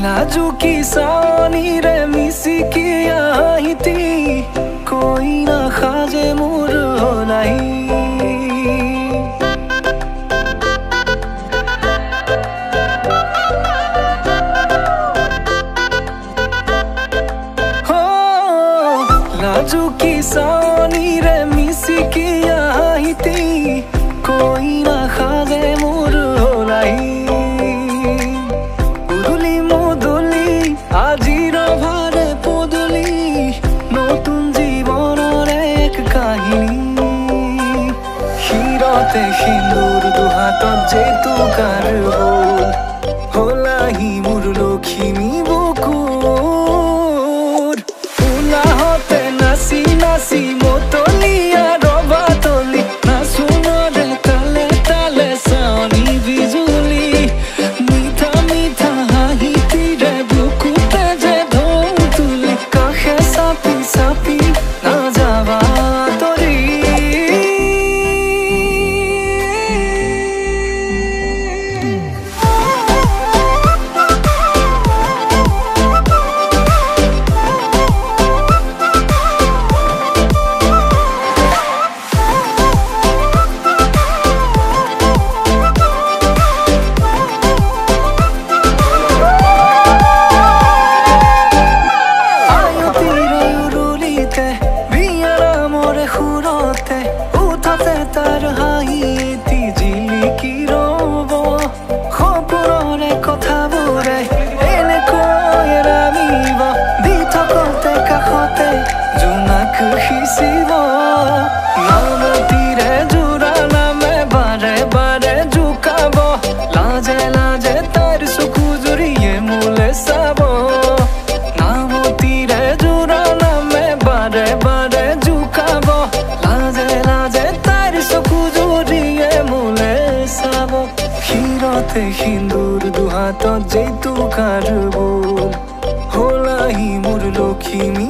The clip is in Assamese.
नाजुकी सानी रे मिसिकी आहिती कोई ना खाजे मोर होलाई हो नाजुकी सानी रे मिसिकी आहिती कोई ना खाजे मोर होलाई আজির ভারে পদলি নতুন জীবনের এক কাহিনী হিরতে সিন্দুর দুহাতত যেতু কারব হলাহি মোর লক্ষ্মী বুকুর উলাহতে নাচি নাচি মতলিয়া রবাতলি নাচুনরে তালে তালে সানি বিজুলি মিঠা মিঠা হাহিতিরে তার হাইতি জিলিকি রব খবরে কথা বোৰে এনে কৈ ৰামিব দি থকতে কাষতে জোনাক সিঁচিব নামতিৰে জোৰা নামে বাৰে বাৰে জোকাব লাজে লাজে তাইৰ চকু জুৰিয়ে মোলে চাব নামতিৰে জোৰা নামে বাৰে বাৰে জোকাব লাজে লাজে চকু জুৰিয়ে মোলে চাব হিৰতে সিন্দুৰ দুহাতত যেইটো কাৰব হলাহি মোৰ লক্ষ্মী